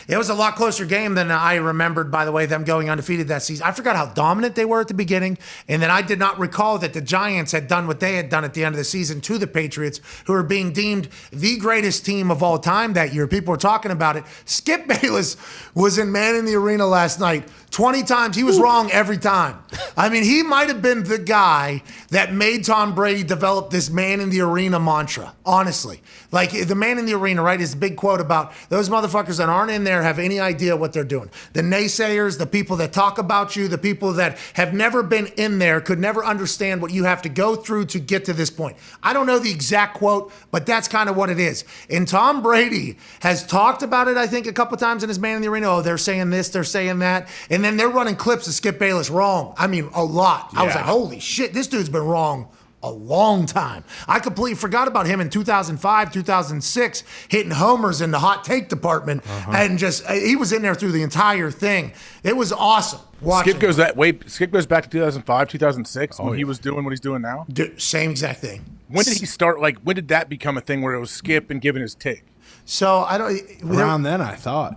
It was a lot closer game than I remembered, by the way, them going undefeated that season. I forgot how dominant they were at the beginning, and then I did not recall that the Giants had done what they had done at the end of the season to the Patriots, who were being deemed the greatest team of all time that year. People were talking about it. Skip Bayless was in Man in the Arena last night 20 times. He was wrong every time. I mean, he might have been the guy that made Tom Brady develop this Man in the Arena mantra, honestly. Like, the Man in the Arena, right, is the big quote about those motherfuckers that aren't in there have any idea what they're doing. The naysayers, the people that talk about you, the people that have never been in there, could never understand what you have to go through to get to this point. I don't know the exact quote, but that's kind of what it is. And Tom Brady has talked about it, I think, a couple times in his Man in the Arena. Oh, they're saying this, they're saying that. And then they're running clips of Skip Bayless wrong. I mean, a lot. Yeah. I was like, holy shit, this dude's been wrong a long time. I completely forgot about him in 2005, 2006, hitting homers in the hot take department, and just he was in there through the entire thing. It was awesome. Skip goes back to 2005, 2006 when he was doing what he's doing now. Same exact thing. When did he start? Like, when did that become a thing where it was Skip and giving his take? So I don't. Around then, I thought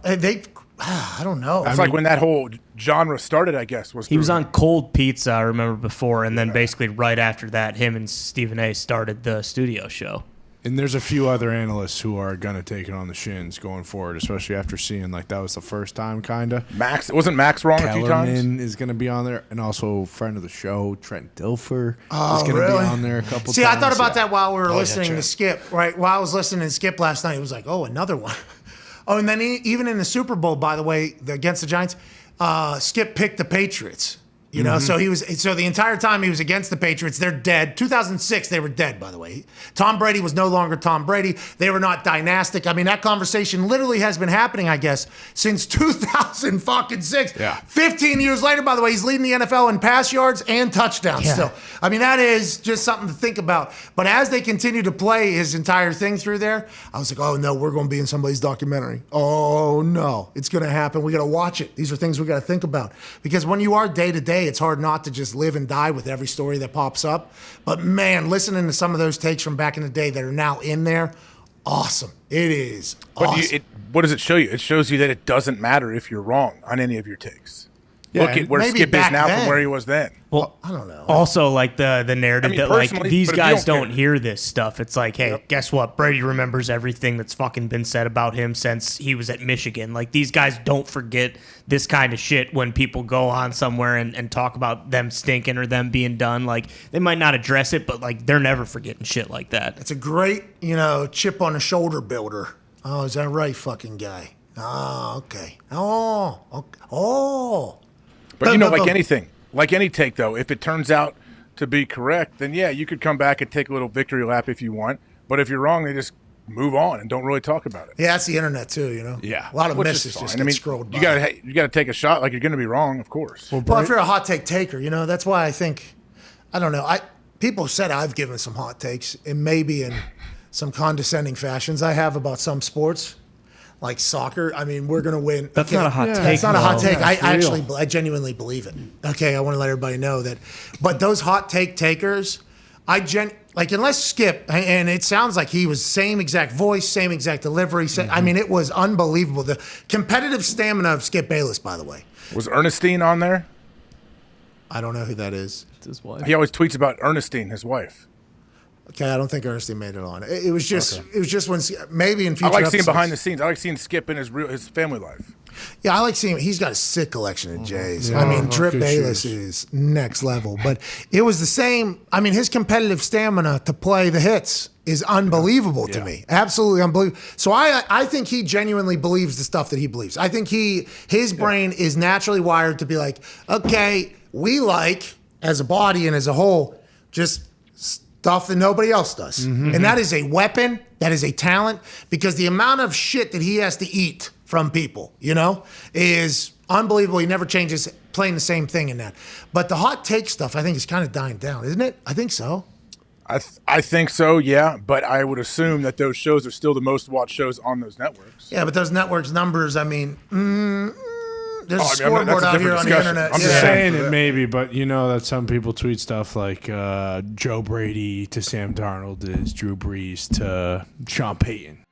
I don't know. It's like when that whole genre started, I guess. He was on Cold Pizza, I remember before, and then basically right after that, him and Stephen A. started the studio show. And there's a few other analysts who are going to take it on the shins going forward, especially after seeing like that was the first time, kind of. Wasn't Max wrong a few times? Kellerman is going to be on there, and also friend of the show, Trent Dilfer, is going to be on there a couple times. See, I thought about that while we were listening to Skip, right? While I was listening to Skip last night, it was like, oh, another one. Oh, and then even in the Super Bowl, by the way, against the Giants, Skip picked the Patriots. You know, so the entire time he was against the Patriots, they're dead. 2006, they were dead, by the way. Tom Brady was no longer Tom Brady. They were not dynastic. I mean, that conversation literally has been happening, I guess, since 2006. Yeah. 15 years later, by the way, he's leading the NFL in pass yards and touchdowns still. I mean, that is just something to think about. But as they continue to play his entire thing through there, I was like, oh, no, we're going to be in somebody's documentary. Oh, no, it's going to happen. We got to watch it. These are things we got to think about. Because when you are day-to-day, it's hard not to just live and die with every story that pops up. But man, listening to some of those takes from back in the day that are now in there, awesome. It is awesome. What does it show you? It shows you that it doesn't matter if you're wrong on any of your takes. Yeah, look at where Skip is now from where he was then. Well, I don't know. Also, like the narrative that like these guys don't care. hear this stuff. It's like, hey, guess what? Brady remembers everything that's fucking been said about him since he was at Michigan. Like, these guys don't forget this kind of shit when people go on somewhere and talk about them stinking or them being done. Like, they might not address it, but like they're never forgetting shit like that. It's a great, chip on the shoulder builder. Oh, is that right, fucking guy? Oh, okay. Oh, okay. Oh. But like anything, like any take, though, if it turns out to be correct, then yeah, you could come back and take a little victory lap if you want. But if you're wrong, they just move on and don't really talk about it. Yeah, that's the internet too, Yeah. A lot of misses just get scrolled by. You got to take a shot like you're going to be wrong, of course. Well, if you're a hot take taker, that's why I think, I don't know. People said I've given some hot takes, and maybe in some condescending fashions I have about some sports. Like soccer, I mean, we're going to win. That's not a hot take. That's not a hot take. Yeah, I genuinely believe it. Okay, I want to let everybody know that. But those hot take takers, unless Skip, and it sounds like he was same exact voice, same exact delivery. I mean, it was unbelievable. The competitive stamina of Skip Bayless, by the way. Was Ernestine on there? I don't know who that is. It's his wife. He always tweets about Ernestine, his wife. Okay, I don't think Ernestine made it on. It was just when maybe in future. I like episodes. seeing behind the scenes. I like seeing Skip in his family life. Yeah, I like seeing. He's got a sick collection of J's. I mean, Drip Bayless is next level. But it was the same. I mean, his competitive stamina to play the hits is unbelievable to me. Absolutely unbelievable. So I think he genuinely believes the stuff that he believes. I think his brain is naturally wired to be like, okay, we like as a body and as a whole just stuff that nobody else does. And that is a weapon, that is a talent, because the amount of shit that he has to eat from people, is unbelievable. He never changes, playing the same thing in that. But the hot take stuff, I think, is kind of dying down, isn't it? I think so. I think so, yeah. But I would assume that those shows are still the most watched shows on those networks. Yeah, but those networks numbers, I mean, there's a scoreboard out here on the internet. I'm just saying it maybe, but that some people tweet stuff like Joe Brady to Sam Darnold is Drew Brees to Sean Payton.